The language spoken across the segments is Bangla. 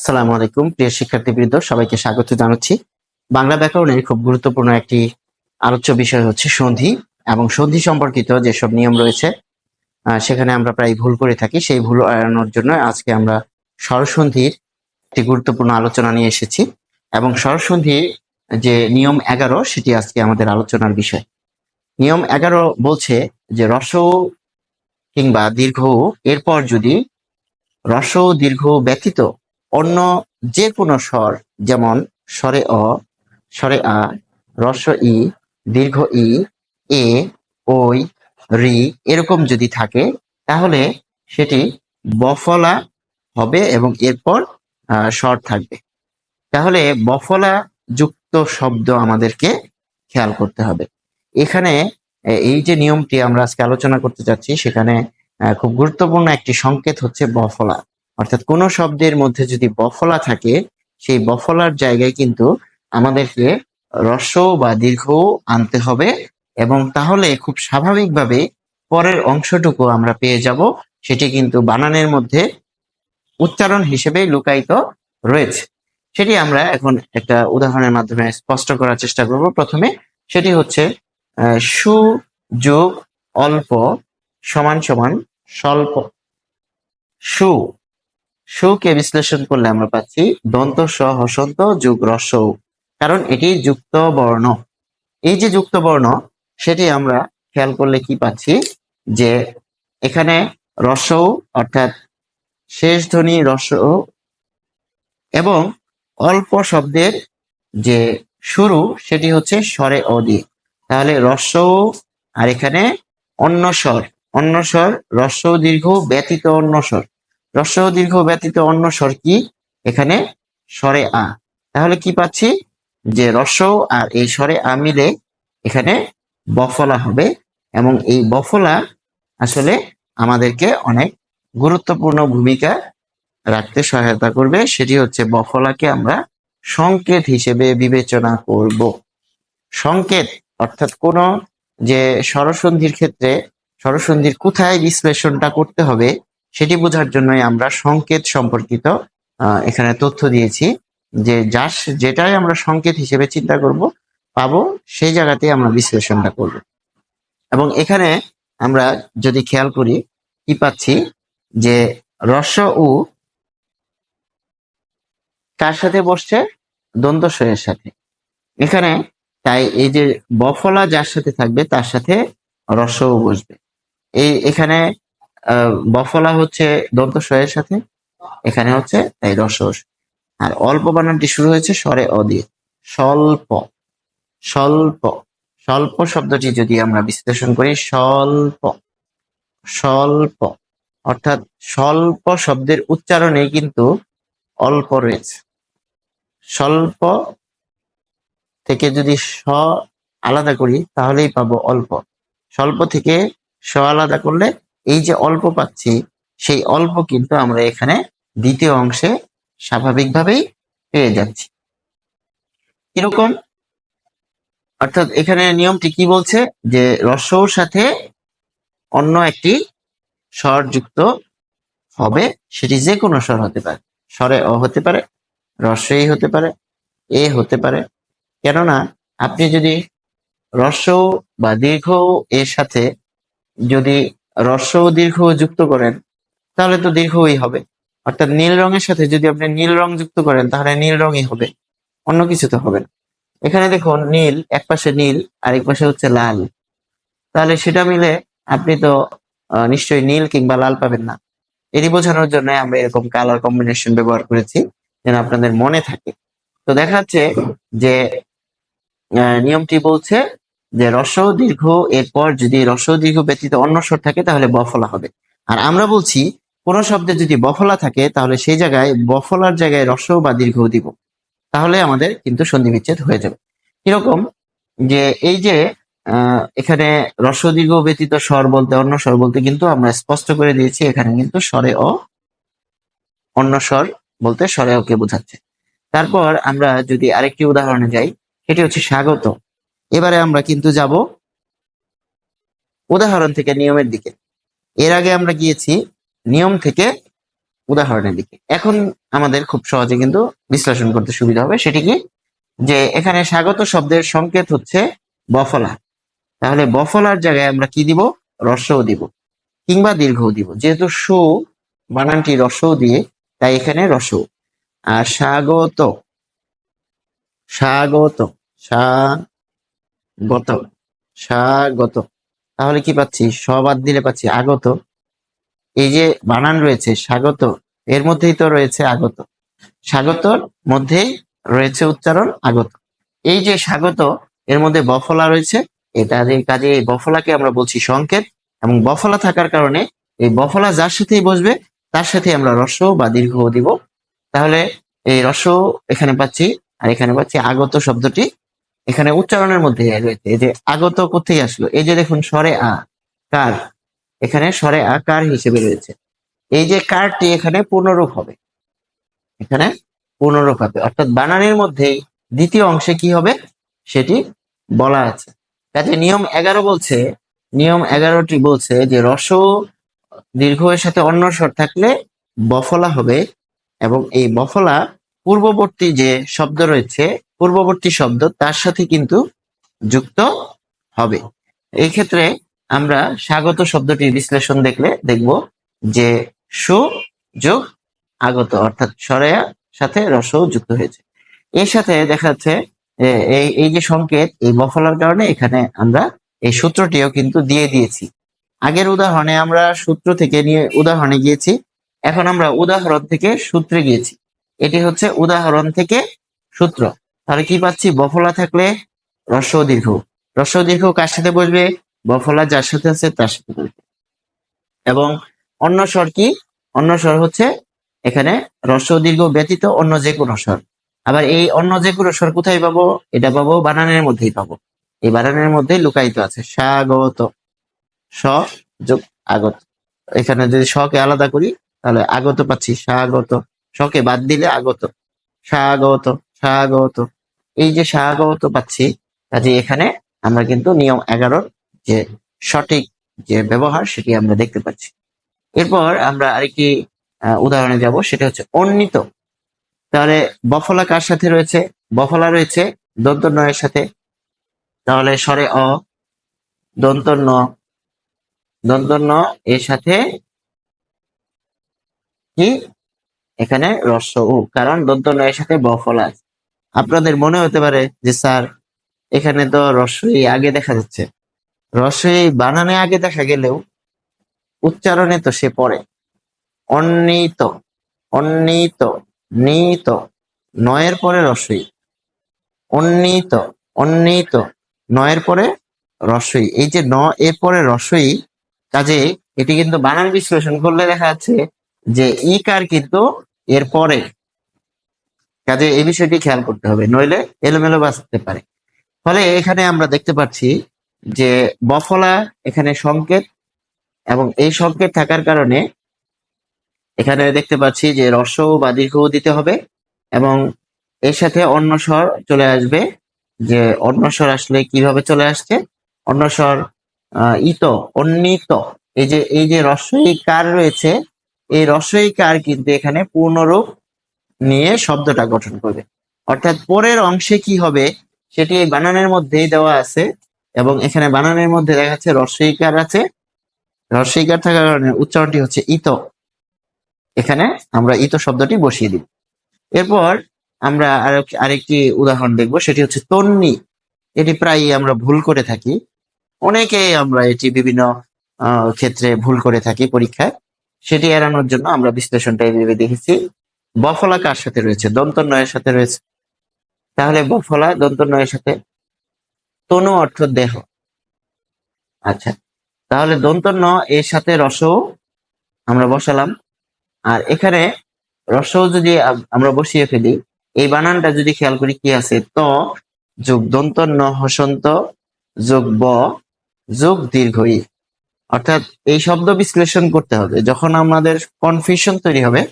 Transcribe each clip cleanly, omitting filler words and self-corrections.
আসসালামু আলাইকুম প্রিয় শিক্ষার্থীবৃন্দ, সবাইকে স্বাগত জানাচ্ছি। বাংলা ব্যাকরণের খুব গুরুত্বপূর্ণ একটি আলোচ্য বিষয় হচ্ছে সন্ধি এবং সন্ধি সম্পর্কিত যেসব নিয়ম রয়েছে সেখানে আমরা প্রায় ভুল করে থাকি। সেই ভুল এড়ানোর জন্য আজকে আমরা স্বরসন্ধির একটি গুরুত্বপূর্ণ আলোচনা নিয়ে এসেছি এবং স্বরসন্ধির যে নিয়ম 11 সেটি আজকে আমাদের আলোচনার বিষয়। নিয়ম 11 বলছে যে রস্ব কিংবা দীর্ঘ এরপর যদি রস্ব দীর্ঘ ব্যতীত অন্য যে কোনো স্বর, যেমন স্বরে অ, স্বরে আ, রস্ব ই, দীর্ঘ ই, এ, ওই, রি এরকম যদি থাকে তাহলে সেটি বফলা হবে এবং এরপর স্বর থাকবে। তাহলে বফলা যুক্ত শব্দ আমাদেরকে খেয়াল করতে হবে। এখানে এই যে নিয়মটি আমরা আজকে আলোচনা করতে যাচ্ছি সেখানে খুব গুরুত্বপূর্ণ একটি সংকেত হচ্ছে বফলা। অর্থাৎ কোন শব্দের মধ্যে যদি বফলা থাকে সেই বফলার জায়গায় কিন্তু আমাদেরকে হ্রস্ব বা দীর্ঘ আনতে হবে এবং তাহলে খুব স্বাভাবিকভাবে পরের অংশটুকু আমরা পেয়ে যাব। সেটি কিন্তু বানানের মধ্যে উচ্চারণ হিসেবে লুকায়িত রয়েছে। সেটি আমরা এখন একটা উদাহরণের মাধ্যমে স্পষ্ট করার চেষ্টা করব। প্রথমে সেটি হচ্ছে সু যোগ অল্প সমান সমান স্বল্প। সু, সুকে বিশ্লেষণ করলে আমরা পাচ্ছি দন্ত স হসন্ত যোগ রস্ব, কারণ এটি যুক্ত বর্ণ। এই যে যুক্ত বর্ণ সেটি আমরা খেয়াল করলে কি পাচ্ছি যে এখানে রস্ব অর্থাৎ শেষ ধ্বনি রস্ব এবং অল্প শব্দের যে শুরু সেটি হচ্ছে স্বরে অ দিয়ে। তাহলে রস্ব আর এখানে অন্য স্বর, অন্য স্বর রস্ব দীর্ঘ ব্যতীত অন্য স্বর, রস্ব দীর্ঘ ব্যতীত অন্য স্বর কি এখানে স্বরে আ। তাহলে কি পাচ্ছি যে রস্ব আর এই স্বরে আ মিলে এখানে বফলা হবে এবং এই বফলা আসলে আমাদেরকে অনেক গুরুত্বপূর্ণ ভূমিকা রাখতে সহায়তা করবে। সেটি হচ্ছে বফলাকে আমরা সংকেত হিসেবে বিবেচনা করব। সংকেত অর্থাৎ কোন যে স্বরসন্ধির ক্ষেত্রে স্বরসন্ধির কোথায় বিশ্লেষণটা করতে হবে সেটি বোঝার জন্যই আমরা সংকেত সম্পর্কিত এখানে তথ্য দিয়েছি, যে যেটাই আমরা সংকেত হিসেবে চিন্তা করব পাবো সেই জায়গাতেই আমরা বিশ্লেষণটা করব। এবং এখানে আমরা যদি খেয়াল করি কি পাচ্ছি যে রস্ব উ কার সাথে বসছে, দ্বন্দ্ব এর সাথে এখানে। তাই এই যে বফলা যার সাথে থাকবে তার সাথে রস্ব বসবে। এখানে বফলা হচ্ছে দন্ত এর সাথে, এখানে হচ্ছে তাই রস্ব। আর অল্প বানানটি শুরু হয়েছে স্বরে অ দিয়ে। স্বল্প, স্বল্প, স্বল্প শব্দটি যদি আমরা বিশ্লেষণ করি স্বল্প, স্বল্প অর্থাৎ স্বল্প শব্দের উচ্চারণে কিন্তু অল্প রয়েছে। স্বল্প থেকে যদি স আলাদা করি তাহলেই পাবো অল্প। স্বল্প থেকে স আলাদা করলে এই যে অল্প পাচ্ছি সেই অল্প কিন্তু আমরা এখানে দ্বিতীয় অংশে স্বাভাবিকভাবেই পেয়ে যাচ্ছি। এরকম অর্থাৎ এখানে নিয়মটি কি বলছে যে রস্বর সাথে অন্য একটি স্বর যুক্ত হবে, সেটি যে কোনো স্বর হতে পারে। স্বরে অ হতে পারে, রস্বই হতে পারে, এ হতে পারে। কেননা আপনি যদি রস্ব বা দীর্ঘ এর সাথে যদি রস্ব দীর্ঘ যুক্ত করেন তাহলে তো দীর্ঘই হবে। অর্থাৎ নীল রঙের সাথে যদি আপনি নীল রং যুক্ত করেন তাহলে নীল রঙই হবে, অন্য কিছু তো হবে না। এখানে দেখুন নীল এক পাশে নীল আর এক পাশে হচ্ছে লাল, তাহলে সেটা মিলে আপনি তো নিশ্চয়ই নীল কিংবা লাল পাবেন না। এটি বোঝানোর জন্য আমরা এরকম কালার কম্বিনেশন ব্যবহার করেছি যেন আপনাদের মনে থাকে। তো দেখা যাচ্ছে যে নিয়মটি বলছে যে রস্ব দীর্ঘ এরপর যদি রস্ব দীর্ঘ ব্যতীত অন্য স্বর থাকে তাহলে বফলা হবে। আর আমরা বলছি কোন শব্দে যদি বফলা থাকে তাহলে সেই জায়গায় বফলার জায়গায় রস্ব বা দীর্ঘ দিব, তাহলে আমাদের কিন্তু সন্ধি বিচ্ছেদ হয়ে যাবে। এরকম যে এই যে এখানে রস্ব দীর্ঘ ব্যতীত স্বর বলতে অন্য স্বর বলতে কিন্তু আমরা স্পষ্ট করে দিয়েছি এখানে কিন্তু স্বরে অ, অন্য স্বর বলতে স্বরে অ কে বোঝাচ্ছে। তারপর আমরা যদি আরেকটি উদাহরণে যাই সেটি হচ্ছে স্বাগত। এবারে আমরা কিন্তু যাব উদাহরণ থেকে নিয়মের দিকে। এর আগে আমরা গিয়েছি নিয়ম থেকে উদাহরণের দিকে। এখন আমাদের খুব সহজে কিন্তু বিশ্লেষণ করতে সুবিধা হবে। সেটি কি, যে এখানে স্বাগত শব্দের সংকেত হচ্ছে বফলা। তাহলে বফলার জায়গায় আমরা কি দিব? রস্যও দিব কিংবা দীর্ঘও দিব। যেহেতু সু বানানটি রস্যও দিয়ে, তাই এখানে রস্য। আর স্বাগত, স্বাগত, স্বাগত, স্বাগত, তাহলে কি পাচ্ছি? স বাদ দিলে পাচ্ছি আগত। এই যে বানান রয়েছে স্বাগত, এর মধ্যেই তো রয়েছে আগত। স্বাগতর মধ্যেই রয়েছে উচ্চারণ আগত। এই যে স্বাগত, এর মধ্যে বফলা রয়েছে, কাজে এই বফলাকে আমরা বলছি সংকেত। এবং বফলা থাকার কারণে এই বফলা যার সাথেই বসবে তার সাথে আমরা রস্য বা দীর্ঘ দিব। তাহলে এই রস্য এখানে পাচ্ছি, আর এখানে পাচ্ছি আগত শব্দটি এখানে উচ্চারণের মধ্যে রয়েছে। এই যে আগত কোথেকে আসলো? এই যে দেখুন স্বরে আ, কার, এখানে স্বরে আ কার হিসেবে রয়েছে। এই যে কারটি এখানে পূর্ণরূপ হবে, এখানে পূর্ণরূপ হবে, অর্থাৎ বানানের মধ্যেই দ্বিতীয় অংশে কি হবে সেটি বলা আছে। কাজে নিয়ম 11 বলছে, নিয়ম 11টি বলছে যে রস্য দীর্ঘ এর সাথে অন্য স্বর থাকলে বফলা হবে, এবং এই বফলা পূর্ববর্তী যে শব্দ রয়েছে, পূর্ববর্তী শব্দ তার সাথে কিন্তু যুক্ত হবে। এই ক্ষেত্রে আমরা স্বাগত শব্দটির বিশ্লেষণ দেখব যে সু যোগ আগত, অর্থাৎ স্বরের সাথে রসও যুক্ত হয়েছে। এর সাথে দেখা যাচ্ছে এই যে সংকেত, এই বফলার কারণে এখানে আমরা এই সূত্রটিও কিন্তু দিয়ে দিয়েছি। আগের উদাহরণে আমরা সূত্র থেকে নিয়ে উদাহরণে গিয়েছি, এখন আমরা উদাহরণ থেকে সূত্রে গিয়েছি। এটি হচ্ছে উদাহরণ থেকে সূত্র। তাহলে কি পাচ্ছি? বফলা থাকলে রস্য দীর্ঘ, রস্য দীর্ঘ কার সাথে বসবে? বফলা যার সাথে আছে তার সাথে বসবে। এবং অন্য স্বর কি? অন্য স্বর হচ্ছে এখানে রস্য দীর্ঘ ব্যতীত অন্য যে কোনো স্বর। আবার এই অন্য যে কোনো স্বর কোথায় পাবো? এটা পাবো বানানের মধ্যেই পাবো, এই বানানের মধ্যেই লুকায়িত আছে। স্বাগত, স যোগ আগত। এখানে যদি কে আলাদা করি তাহলে আগত পাচ্ছি, স্বাগত। কে বাদ দিলে আগত, স্বাগত, স্বাগত। এই যে স্বাগত পাচ্ছি, কাজে এখানে আমরা কিন্তু নিয়ম 11 যে সঠিক যে ব্যবহার সেটি আমরা দেখতে পাচ্ছি। এরপর আমরা আরেকটি উদাহরণে যাব, সেটা হচ্ছে অন্বিত। তাহলে বফলা কার সাথে রয়েছে? বফলা রয়েছে দন্ত নয়ের সাথে। তাহলে স্বরে অ, দন্ত ন, দন্ত ন এর সাথে কি? এখানে রস্য উ, কারণ দন্ত ন এর সাথে বফলা আছে। আপনাদের মনে হতে পারে যে স্যার এখানে তো রস্যই আগে দেখা যাচ্ছে। রস্যই বানানে আগে দেখা গেলেও উচ্চারণে তো সে পড়ে। অন্বিত, অন্বিত, নিত, নয়ের পরে রস্যই। অন্বিত, অন্বিত, নয়ের পরে রস্যই। এই যে ন এর পরে রস্যই, কাজে এটি কিন্তু বানান বিশ্লেষণ করলে দেখা যাচ্ছে যে ইকার কিন্তু এর পরে। কাজে এই বিষয়টি খেয়াল করতে হবে, নইলে এলোমেলো বাঁচতে পারে। ফলে এখানে আমরা দেখতে পাচ্ছি যে বফলা এখানে সংকেত, এবং এই সংকেত থাকার কারণে এখানে দেখতে পাচ্ছি যে রস্য বা দীর্ঘ দিতে হবে, এবং এর সাথে অন্য স্বর চলে আসবে। যে অন্য স্বর আসলে কিভাবে চলে আসছে? অন্য স্বর ইত, অন্বিত। এই যে রস্যই কার রয়েছে, এই রস্যই কার কিন্তু এখানে পূর্ণরূপ নিয়ে শব্দটা গঠন করবে। অর্থাৎ পরের অংশে কি হবে সেটি এই বানানের মধ্যেই দেওয়া আছে, এবং এখানে বানানের মধ্যে দেখা যাচ্ছে রস্যইকার আছে। রস্যইকার থাকার কারণে উচ্চারণটি হচ্ছে ইত। এখানে আমরা ইত শব্দটি বসিয়ে দিব। এরপর আমরা আরেকটি উদাহরণ দেখব, সেটি হচ্ছে তন্নি। এটি প্রায়ই আমরা ভুল করে থাকি, অনেকেই আমরা এটি বিভিন্ন ক্ষেত্রে ভুল করে থাকি পরীক্ষায়। সেটি এড়ানোর জন্য আমরা বিশ্লেষণটা এইভাবে দেখেছি। বফলা কার সাথে রয়েছে? দন্ত নয়ের সাথে রয়েছে। তাহলে বফলা দন্ত নয়ের সাথে, তনু অর্থ দেহ। আচ্ছা, তাহলে দন্ত ন এর সাথে রস আমরা বসালাম। আর এখানে রস যদি আমরা বসিয়ে ফেলি, এই বানানটা যদি খেয়াল করি কি আছে? ত যোগ দন্ত ন হসন্ত যোগ ব যোগ দীর্ঘ ই। অর্থাৎ এই শব্দ বিশ্লেষণ করতে হবে। যখন আমাদের কনফিউশন তৈরি হবে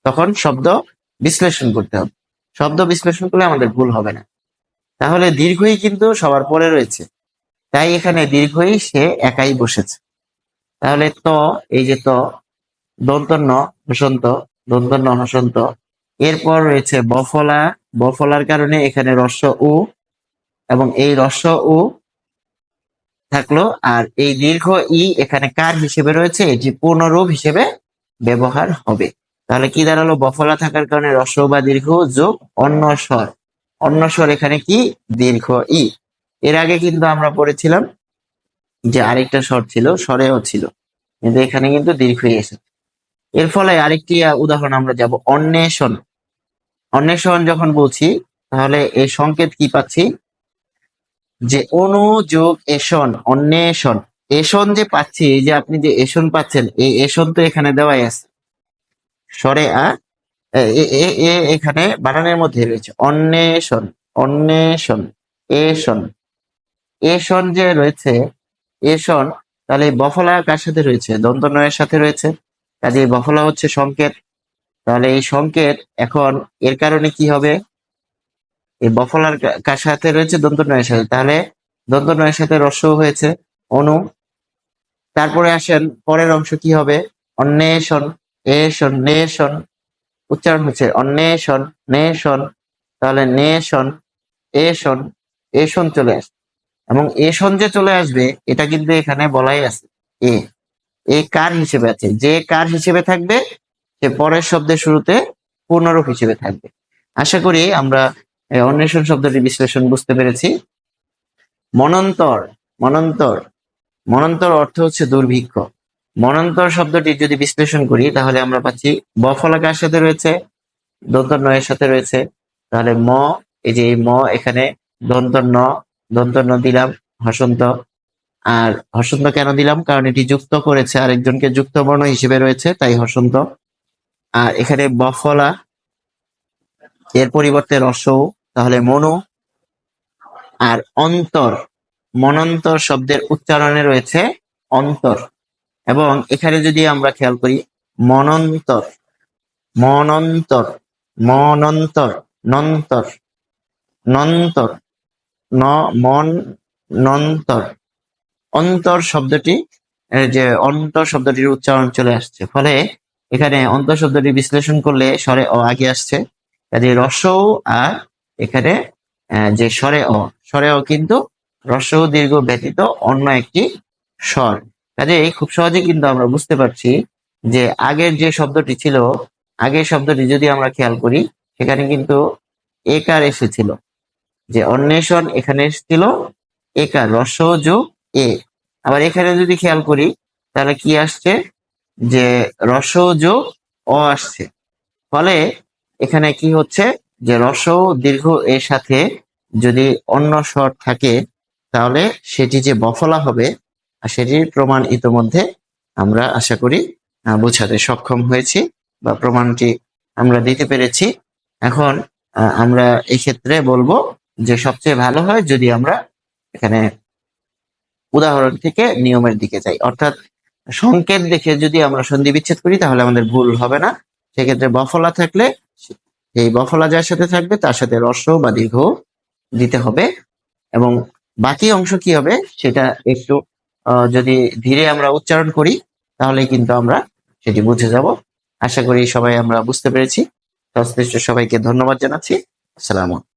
তখন শব্দ বিশ্লেষণ করতে হবে। শব্দ বিশ্লেষণ করলে আমাদের ভুল হবে না। তাহলে দীর্ঘই কিন্তু সবার পরে রয়েছে, তাই এখানে দীর্ঘই সে একাই বসেছে। তাহলে ত, এই যে ত, দন্ত ন হসন্ত দন্তন্য হসন্ত। এরপর রয়েছে বফলা, বফলার কারণে এখানে রস্য উ, এবং এই রস্য উ থাকলো, আর এই দীর্ঘ ই এখানে কার হিসেবে রয়েছে, এটি পূর্ণরূপ হিসেবে ব্যবহার হবে। তাহলে কি দাঁড়ালো, বফলা থাকার কারণে রস্য বা দীর্ঘ যোগ অন্য স্বর, অন্য স্বর এখানে কি দীর্ঘ ই। এর আগে কিন্তু আমরা পড়েছিলাম যে আরেকটা স্বর ছিল, স্বরেও ছিল, কিন্তু এখানে কিন্তু দীর্ঘ ই এসেছে। এর ফলে আরেকটি উদাহরণ আমরা যাব অন্বেষণ। অন্বেষণ যখন বলছি তাহলে এই সংকেত কি পাচ্ছি, যে অনু যোগ এষণ, অন্বেষণ। এষণ যে পাচ্ছি, এই যে আপনি যে এষণ পাচ্ছেন, এই এষণ তো এখানে দেওয়াই আছে স্বরে এখানে বানানের মধ্যে রয়েছে অন্বেষণ, অন্বেষণ, এষণ। এষণ যে রয়েছে, এষণ, তাহলে বফলা কার সাথে রয়েছে, দন্ত নয়ের সাথে রয়েছে, কাজে বফলা হচ্ছে সংকেত। তাহলে এই সংকেত এখন এর কারণে কি হবে, এই বফলার কার সাথে রয়েছে, দন্ত নয়ের সাথে, তাহলে দন্ত নয়ের সাথে রস্য হয়েছে অনু। তারপরে আসেন পরের অংশ কি হবে, অন্বেষণ, এষণ, নেষণ, উচ্চারণ হচ্ছে অন্বেষণ, নেষণ, তাহলে নেষণ, এষণ, এষণ চলে আসবে। এবং এষণ যে চলে আসবে এটা কিন্তু এখানে বলাই আছে, এ, এ কার হিসেবে আছে, যে কার হিসেবে থাকবে সে পরের শব্দের শুরুতে পূর্ণরূপ হিসেবে থাকবে। আশা করি আমরা অন্বেষণ শব্দটি বিশ্লেষণ বুঝতে পেরেছি। মনন্তর, মনন্তর, মনন্তর অর্থ হচ্ছে দুর্ভিক্ষ। মনন্তর শব্দটি যদি বিশ্লেষণ করি তাহলে আমরা পাচ্ছি বফলা কার সাথে রয়েছে, দন্ত নয়ের সাথে রয়েছে, তাহলে ম, এই যে এই ম এখানে দন্ত ন, দন্ত ন দিলাম হসন্ত। আর হসন্ত কেন দিলাম, কারণ এটি যুক্ত করেছে, আরেকজনকে যুক্ত বর্ণ হিসেবে রয়েছে, তাই হসন্ত। আর এখানে বফলা, এর পরিবর্তে রসৌ, তাহলে মনু। আর অন্তর, মনন্তর শব্দের উচ্চারণে রয়েছে অন্তর। এবং এখানে যদি আমরা খেয়াল করি মনন্তর, মনন্তর, মনন্তর, নন্তর, নন্তর, ন, মন, নন্তর, অন্তর শব্দটি, যে অন্তর শব্দটির উচ্চারণ চলে আসছে, ফলে এখানে অন্তর শব্দটি বিশ্লেষণ করলে স্বরে অ আগে আসছে, কাজে রস্যও। আর এখানে যে স্বরে অ, স্বরে অ কিন্তু রস্য দীর্ঘ ব্যতীত অন্য একটি স্বর। কাজে খুব সহজে কিন্তু আমরা বুঝতে পারছি যে আগের যে শব্দটি ছিল, আগের শব্দটি যদি আমরা খেয়াল করি সেখানে কিন্তু একার এসেছিল, যে অন্বেষণ এখানে এসেছিল একার, রস্য যোগ এ। আবার এখানে যদি খেয়াল করি তাহলে কি আসছে, যে রস্য যোগ অ আসছে, ফলে এখানে কি হচ্ছে, যে রস্য দীর্ঘ এর সাথে যদি অন্য স্বর থাকে তাহলে সেটি যে বফলা হবে, আর সেটির প্রমাণ ইতোমধ্যে আমরা আশা করি বোঝাতে সক্ষম হয়েছি, বা প্রমাণটি আমরা দিতে পেরেছি। এখন আমরা এই ক্ষেত্রে বলবো যে সবচেয়ে ভালো হয় যদি আমরা এখানে উদাহরণ থেকে নিয়মের দিকে যাই, অর্থাৎ সংকেত দেখে যদি আমরা সন্ধি বিচ্ছেদ করি তাহলে আমাদের ভুল হবে না। সেক্ষেত্রে বফলা থাকলে এই বফলা যার সাথে থাকবে তার সাথে রস্য বা দীর্ঘ দিতে হবে, এবং বাকি অংশ কি হবে সেটা একটু যদি ধীরে আমরা উচ্চারণ করি তাহলে কিন্তু আমরা সেটি বুঝে যাব। আশা করি সবাই আমরা বুঝতে পেরেছি। সংশ্লিষ্ট সবাইকে ধন্যবাদ জানাচ্ছি। আসসালামু আলাইকুম।